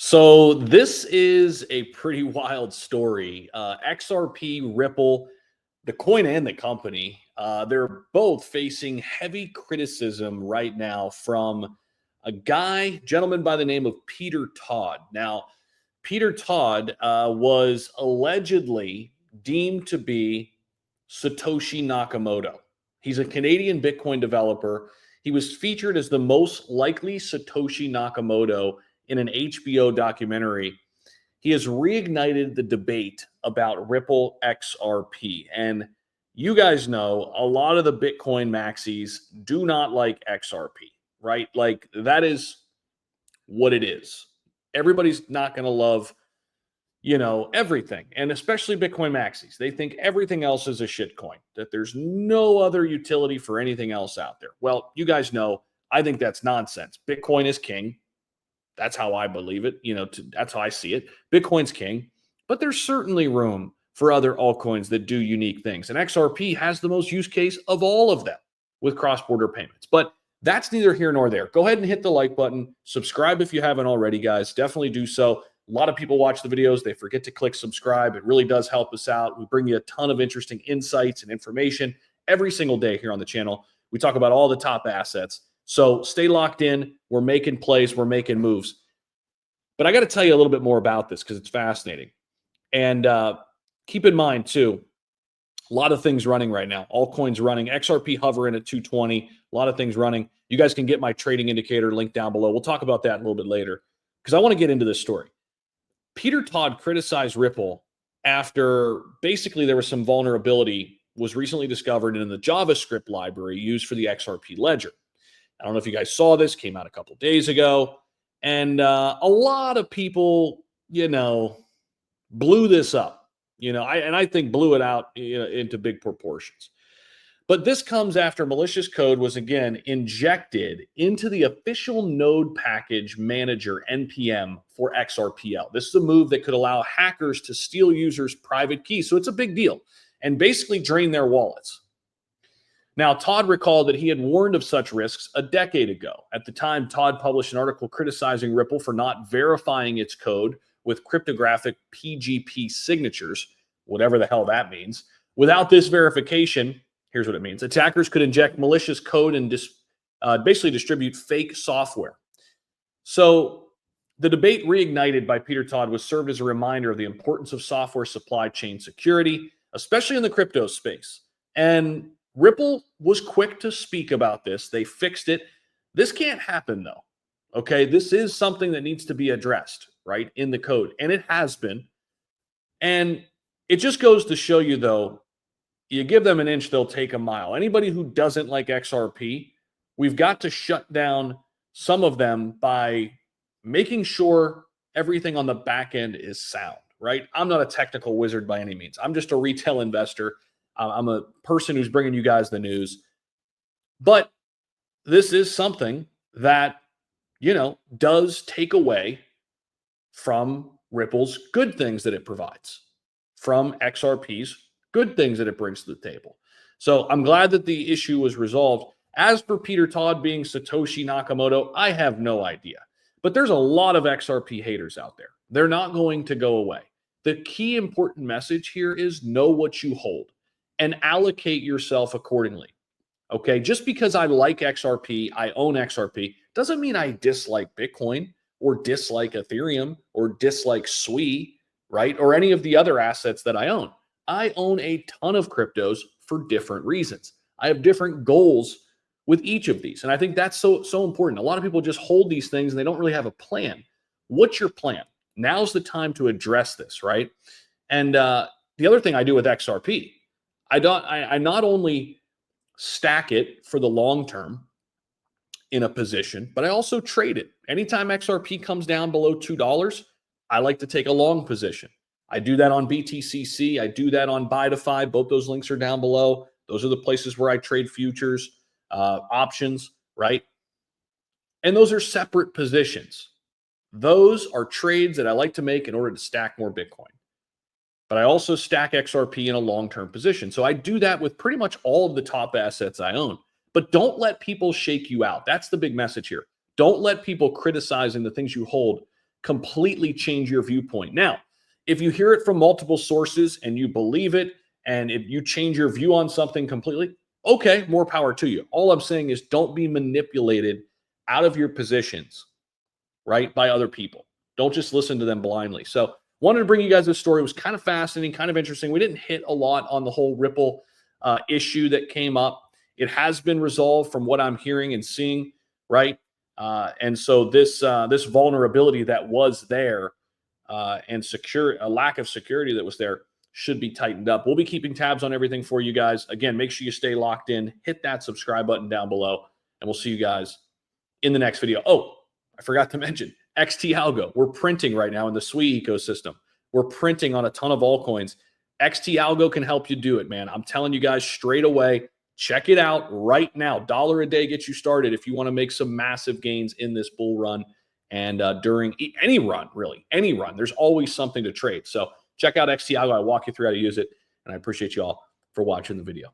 So this is a pretty wild story. XRP, Ripple, the coin and the company, they're both facing heavy criticism right now from a gentleman by the name of Peter Todd. Now, Peter Todd was allegedly deemed to be Satoshi Nakamoto. He's a Canadian Bitcoin developer. He was featured as the most likely Satoshi Nakamoto in an HBO documentary. He has reignited the debate about Ripple XRP. And you guys know a lot of the Bitcoin maxis do not like XRP, right? Like that is what it is. Everybody's not going to love, everything. And especially Bitcoin maxis. They think everything else is a shitcoin, that there's no other utility for anything else out there. Well, you guys know, I think that's nonsense. Bitcoin is king. That's how I believe it. That's how I see it. Bitcoin's king, but there's certainly room for other altcoins that do unique things. And XRP has the most use case of all of them with cross-border payments. But that's neither here nor there. Go ahead and hit the like button. Subscribe if you haven't already, guys. Definitely do so. A lot of people watch the videos. They forget to click subscribe. It really does help us out. We bring you a ton of interesting insights and information every single day here on the channel. We talk about all the top assets. So stay locked in. We're making plays. We're making moves. But I got to tell you a little bit more about this because it's fascinating. And keep in mind, too, a lot of things running right now. Altcoins running. XRP hovering at 220. A lot of things running. You guys can get my trading indicator link down below. We'll talk about that a little bit later because I want to get into this story. Peter Todd criticized Ripple after basically there was some vulnerability was recently discovered in the JavaScript library used for the XRP ledger. I don't know if you guys saw this, came out a couple days ago. And a lot of people, blew this up, I think blew it out into big proportions. But this comes after malicious code was again injected into the official node package manager NPM for XRPL. This is a move that could allow hackers to steal users' private keys. So it's a big deal and basically drain their wallets. Now, Todd recalled that he had warned of such risks a decade ago. At the time, Todd published an article criticizing Ripple for not verifying its code with cryptographic PGP signatures, whatever the hell that means. Without this verification, here's what it means. Attackers could inject malicious code and basically distribute fake software. So the debate reignited by Peter Todd was served as a reminder of the importance of software supply chain security, especially in the crypto space. And Ripple was quick to speak about this. They fixed it. This can't happen, though. Okay, this is something that needs to be addressed, right, in the code. And it has been. And it just goes to show you, though, you give them an inch, they'll take a mile. Anybody who doesn't like XRP, we've got to shut down some of them by making sure everything on the back end is sound, right? I'm not a technical wizard by any means. I'm just a retail investor. I'm a person who's bringing you guys the news. But this is something that, does take away from Ripple's good things that it provides, from XRP's good things that it brings to the table. So I'm glad that the issue was resolved. As for Peter Todd being Satoshi Nakamoto, I have no idea. But there's a lot of XRP haters out there. They're not going to go away. The key important message here is know what you hold and allocate yourself accordingly. Okay, just because I like XRP, I own XRP, doesn't mean I dislike Bitcoin or dislike Ethereum or dislike SWI, right? Or any of the other assets that I own. I own a ton of cryptos for different reasons. I have different goals with each of these. And I think that's so important. A lot of people just hold these things and they don't really have a plan. What's your plan? Now's the time to address this, right? And the other thing I do with XRP, I not only stack it for the long term in a position, but I also trade it. Anytime XRP comes down below $2, I like to take a long position. I do that on BTCC. I do that on BITUNIX. Both those links are down below. Those are the places where I trade futures, options, right? And those are separate positions. Those are trades that I like to make in order to stack more Bitcoin. But I also stack XRP in a long-term position. So I do that with pretty much all of the top assets I own. But don't let people shake you out. That's the big message here. Don't let people criticizing the things you hold completely change your viewpoint. Now, if you hear it from multiple sources and you believe it, and if you change your view on something completely, okay, more power to you. All I'm saying is don't be manipulated out of your positions, right, by other people. Don't just listen to them blindly. So wanted to bring you guys this story. It was kind of fascinating, kind of interesting. We didn't hit a lot on the whole Ripple issue that came up. It has been resolved from what I'm hearing and seeing, right? And so this vulnerability that was there and a lack of security that was there should be tightened up. We'll be keeping tabs on everything for you guys. Again, make sure you stay locked in. Hit that subscribe button down below, and we'll see you guys in the next video. Oh, I forgot to mention XT Algo. We're printing right now in the SWI ecosystem. We're printing on a ton of altcoins. XT Algo can help you do it, man. I'm telling you guys straight away. Check it out right now. $1 a day gets you started if you want to make some massive gains in this bull run and during any run, really, any run. There's always something to trade. So check out XT Algo. I walk you through how to use it, and I appreciate you all for watching the video.